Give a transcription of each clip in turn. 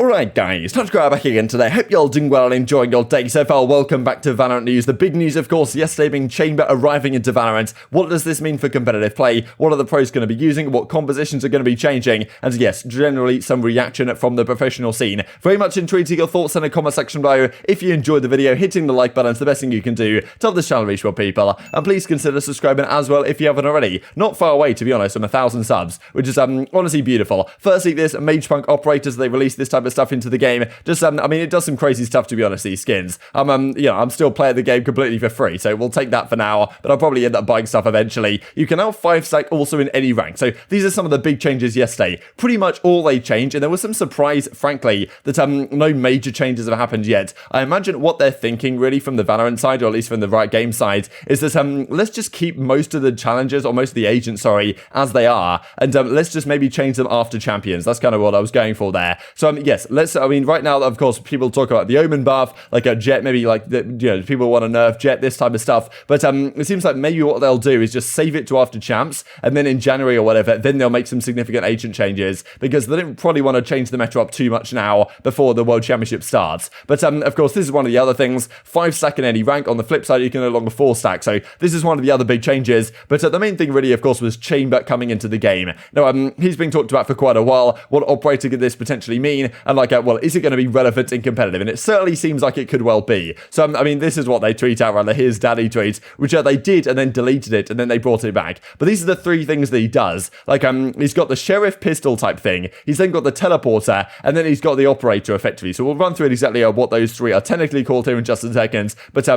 Alright guys, TacticalRab back again today. Hope you're all doing well and enjoying your day so far. Welcome back to Valorant news. The big news, of course, yesterday being Chamber arriving into Valorant. What does this mean for competitive play? What are the pros going to be using? What compositions are going to be changing? And yes, generally some reaction from the professional scene. Very much intrigued to your thoughts in the comment section below. If you enjoyed the video, hitting the like button is the best thing you can do to help this channel reach more people. And please consider subscribing as well if you haven't already. Not far away, to be honest, from 1,000 subs, which is honestly beautiful. Firstly, this Mage Punk operators, they release this type of stuff into the game. Just, I mean, it does some crazy stuff, to be honest, these skins. I'm still playing the game completely for free, so we'll take that for now, but I'll probably end up buying stuff eventually. You can now 5-stack also in any rank, so these are some of the big changes yesterday. Pretty much all they changed, and there was some surprise, frankly, that no major changes have happened yet. I imagine what they're thinking, really, from the Valorant side, or at least from the Riot Games side, is that, let's just keep most of the challenges, or most of the agents, sorry, as they are, and let's just maybe change them after champions. That's kind of what I was going for there. So, yes, right now, of course, people talk about the Omen buff, like a Jet, maybe like, people want to nerf Jet, this type of stuff, but it seems like maybe what they'll do is just save it to after champs, and then in January or whatever, then they'll make some significant agent changes, because they don't probably want to change the meta up too much now before the World Championship starts. But, of course, this is one of the other things, 5-stack in any rank. On the flip side, you can no longer 4-stack, so this is one of the other big changes, but the main thing really, of course, was Chamber coming into the game. Now, he's been talked about for quite a while. What operator could this potentially mean? And well, is it going to be relevant and competitive? And it certainly seems like it could well be. So, I mean, this is what they tweet out, rather, his daddy tweet, which they did and then deleted it and then they brought it back. But these are the three things that he does. Like, he's got the Sheriff pistol type thing, he's then got the teleporter, and then he's got the operator effectively. So we'll run through exactly what those three are technically called here in just a second. But,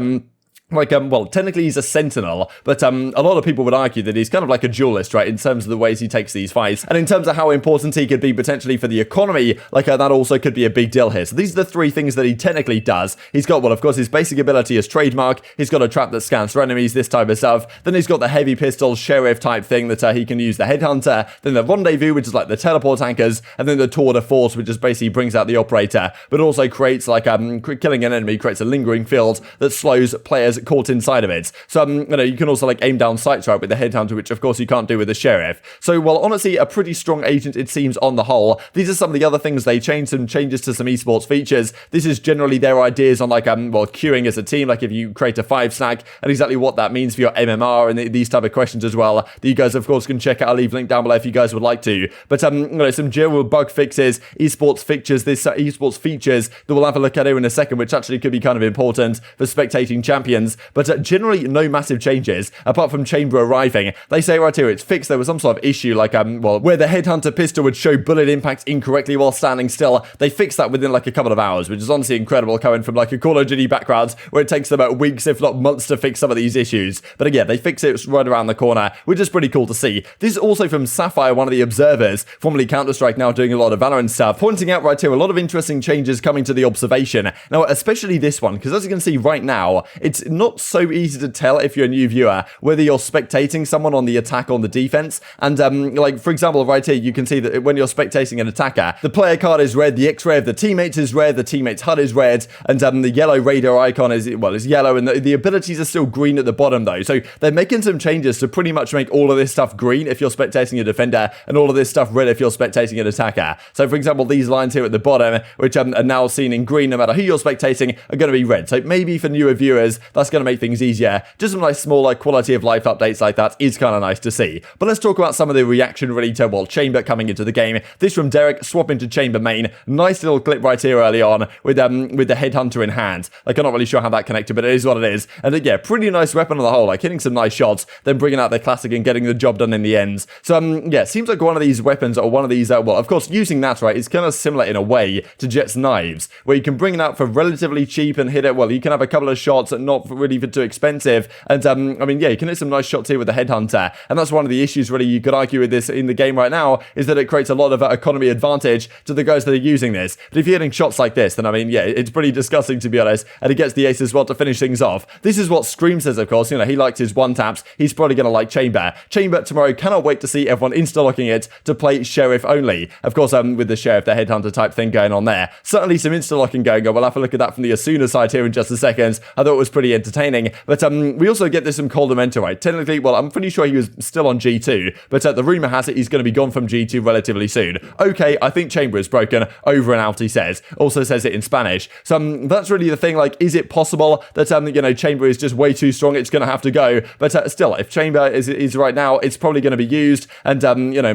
well, technically he's a Sentinel, but a lot of people would argue that he's kind of like a duelist, right, in terms of the ways he takes these fights, and in terms of how important he could be potentially for the economy, that also could be a big deal here. So these are the three things that he technically does. He's got, well, of course, his basic ability is trademark, he's got a trap that scans for enemies, this type of stuff, then he's got the heavy pistol, Sheriff type thing that he can use the Headhunter, then the Rendezvous, which is like the teleport tankers, and then the Tour de Force, which just basically brings out the operator, but also creates, killing an enemy creates a lingering field that slows players caught inside of it. So, you can also aim down sights right with the Headhunter, which of course you can't do with the Sheriff. So, well, honestly, a pretty strong agent it seems on the whole. These are some of the other things they changed, some changes to some esports features. This is generally their ideas on queuing as a team, if you create a 5-stack, and exactly what that means for your MMR and these type of questions as well, that you guys of course can check out. I'll leave a link down below if you guys would like to. But some general bug fixes, esports features that we'll have a look at here in a second, which actually could be kind of important for spectating champions. But generally no massive changes apart from Chamber arriving. They say right here it's fixed. There was some sort of issue where the Headhunter pistol would show bullet impacts incorrectly while standing still. They fixed that within a couple of hours, which is honestly incredible coming from a Call of Duty background where it takes about weeks if not months to fix some of these issues. But again, they fix it right around the corner, which is pretty cool to see. This is also from Sapphire, one of the observers, formerly Counter-Strike, now doing a lot of Valorant stuff, pointing out right here a lot of interesting changes coming to the observation. Now, especially this one, because as you can see right now, it's not so easy to tell if you're a new viewer whether you're spectating someone on the attack or on the defense. And for example, right here you can see that when you're spectating an attacker, the player card is red, the X-ray of the teammates is red, the teammate's HUD is red, and the yellow radar icon is yellow, and the abilities are still green at the bottom though. So they're making some changes to pretty much make all of this stuff green if you're spectating a defender, and all of this stuff red if you're spectating an attacker. So for example, these lines here at the bottom, which are now seen in green no matter who you're spectating, are going to be red. So maybe for newer viewers that's going to make things easier. Just some nice small quality of life updates like that is kind of nice to see. But let's talk about some of the reaction really to Chamber coming into the game. This from Derek, swap into Chamber main. Nice little clip right here early on with the Headhunter in hand. I'm not really sure how that connected, but it is what it is. And yeah, pretty nice weapon on the whole, hitting some nice shots, then bringing out their classic and getting the job done in the end. So yeah, seems like one of these weapons or one of these of course using that right is kind of similar in a way to Jet's knives, where you can bring it out for relatively cheap and hit it. Well, you can have a couple of shots and not really for too expensive. And yeah, you can hit some nice shots here with the Headhunter, and that's one of the issues really you could argue with this in the game right now, is that it creates a lot of economy advantage to the guys that are using this. But if you're hitting shots like this, then yeah, it's pretty disgusting to be honest, and it gets the ace as well to finish things off. This is what Scream says, of course. He likes his one taps. He's probably going to like Chamber. Chamber tomorrow, cannot wait to see everyone insta-locking it to play Sheriff only. Of course, with the Sheriff, the Headhunter type thing going on there. Certainly some insta-locking going on. We'll have a look at that from the Asuna side here in just a second. I thought it was pretty entertaining. But we also get this from Coldamenta, right? Technically, well, I'm pretty sure he was still on G2, but the rumor has it he's going to be gone from G2 relatively soon. Okay, I think Chamber is broken. Over and out, he says. Also says it in Spanish. So that's really the thing. Like, is it possible that Chamber is just way too strong? It's going to have to go. But still, if Chamber is right now, it's probably going to be used. And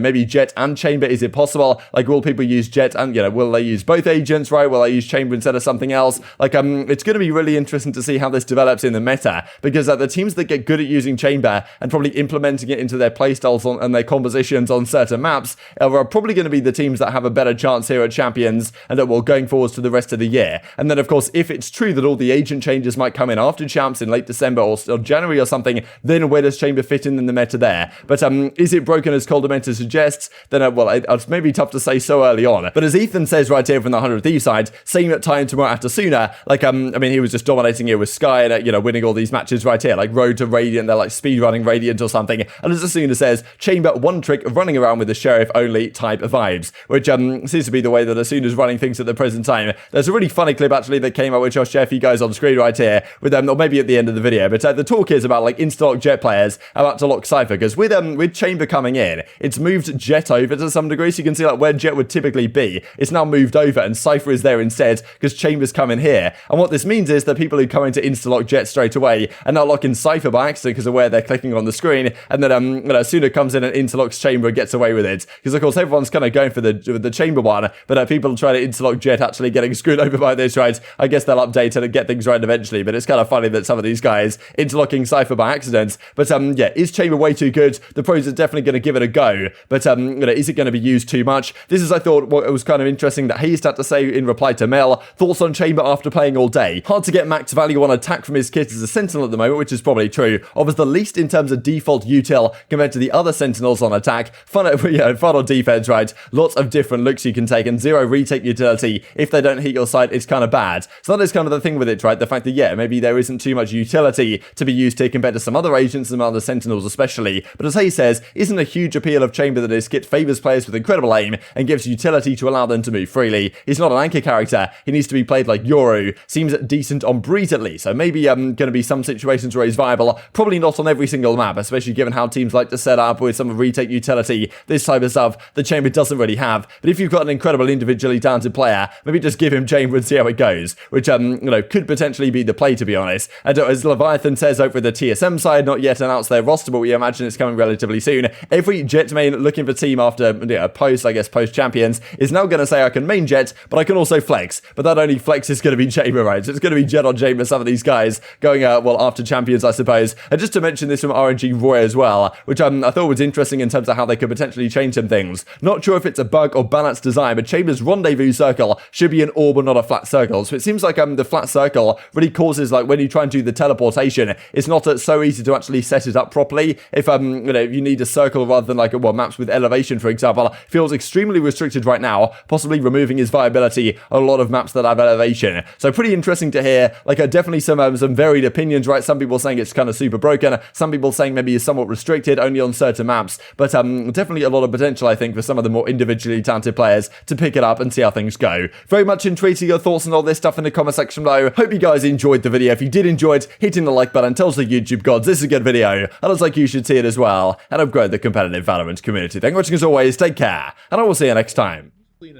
maybe Jet and Chamber. Is it possible? Like, will people use Jet and will they use both agents? Right? Will they use Chamber instead of something else? Like, it's going to be really interesting to see how this develops in the meta, because the teams that get good at using Chamber and probably implementing it into their playstyles and their compositions on certain maps are probably going to be the teams that have a better chance here at Champions and that will going forwards to the rest of the year. And then, of course, if it's true that all the agent changes might come in after Champs in late December or January or something, then where does Chamber fit in the meta there? But is it broken as Coldamenta suggests? Then, it's maybe tough to say so early on. But as Ethan says right here from the 100 Thieves side, same time tomorrow after Asuna, like, he was just dominating it with Sky and, winning all these matches right here, like Road to Radiant, they're like speedrunning Radiant or something. And as Asuna says, Chamber one trick running around with the Sheriff only type of vibes, which seems to be the way that Asuna's running things at the present time. There's a really funny clip actually that came out, which I'll share for you guys on screen right here with or maybe at the end of the video. But the talk is about like insta-lock Jet players about to lock Cypher, because with Chamber coming in, it's moved Jet over to some degree. So you can see like where Jet would typically be, it's now moved over and Cypher is there instead because Chamber's coming here. And what this means is that people who come into insta-lock Jet straight away are now locking Cypher by accident because of where they're clicking on the screen. And then Asuna comes in and interlocks Chamber and gets away with it, because of course everyone's kind of going for the Chamber one, but people try to interlock Jet actually getting screwed over by this, right? I guess they'll update it and get things right eventually, but it's kind of funny that some of these guys interlocking Cypher by accident. But yeah, is Chamber way too good? The pros are definitely going to give it a go, but is it going to be used too much? This is, I thought, what it was kind of interesting that Hayes had to say in reply to Mel. Thoughts on Chamber after playing all day? Hard to get max value on attack from his kit as a Sentinel at the moment, which is probably true. Offers the least in terms of default util compared to the other Sentinels on attack. Fun on defense, right? Lots of different looks you can take and zero retake utility. If they don't hit your side, it's kind of bad. So that is kind of the thing with it, right? The fact that, yeah, maybe there isn't too much utility to be used here compared to some other agents and other Sentinels especially. But as Hayes says, isn't a huge appeal of Chamber that his kit favors players with incredible aim and gives utility to allow them to move freely. He's not an anchor character. He needs to be played like Yoru. Seems decent on Breeze at least. So maybe going to be some situations where he's viable. Probably not on every single map, especially given how teams like to set up with some retake utility, this type of stuff the Chamber doesn't really have. But if you've got an incredible individually talented player, maybe just give him Chamber and see how it goes, which could potentially be the play, to be honest. And as Leviathan says over the TSM side, not yet announced their roster, but we imagine it's coming relatively soon. Every Jet main looking for team after post champions is now going to say I can main Jet, but I can also flex. But that only flex is going to be Chamber, right? So it's going to be Jet on Chamber, some of these guys going after champions, I suppose. And just to mention this from RNG Roy as well, which I thought was interesting in terms of how they could potentially change some things. Not sure if it's a bug or balanced design, but Chamber's rendezvous circle should be an orb or not a flat circle. So it seems like the flat circle really causes, like, when you try and do the teleportation, it's not so easy to actually set it up properly. If you need a circle rather than like maps with elevation, for example, feels extremely restricted right now, possibly removing his viability on a lot of maps that have elevation. So pretty interesting to hear. Like, definitely some varied opinions, right? Some people saying it's kind of super broken, some people saying maybe it's somewhat restricted only on certain maps, but definitely a lot of potential, I think, for some of the more individually talented players to pick it up and see how things go. Very much intrigued to your thoughts on all this stuff in the comment section below. Hope you guys enjoyed the video. If you did enjoy it, hitting the like button tells the YouTube gods this is a good video, and looks like you should see it as well, and upgrade the competitive Valorant community. Thank you for watching as always, take care, and I will see you next time. You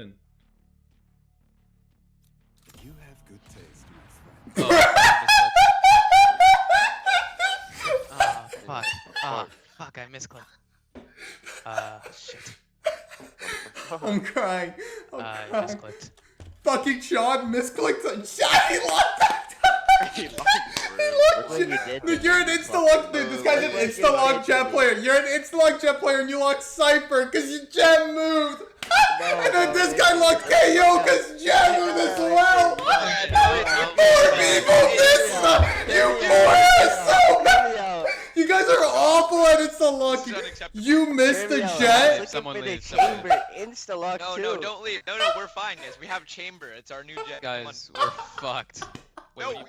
have good taste, my friend. Fuck, I misclicked. Shit. I'm crying. I misclicked. Fucking Sean misclicked. Sean, he locked that. He locked you. You're an insta-lock, dude. This guy's an insta-lock Jet player. You're an insta-lock Jet player and you locked Cypher because you Jet moved. And then this guy locked KO because Jet moved as well. Poor people, this stuff. You poor asshole. You guys are awful at insta-lock. You missed the Jet. Someone leave. Chamber insta-lock too. No, don't leave. No, we're fine, guys. We have Chamber. It's our new Jet. Guys, we're fucked. Wait, No,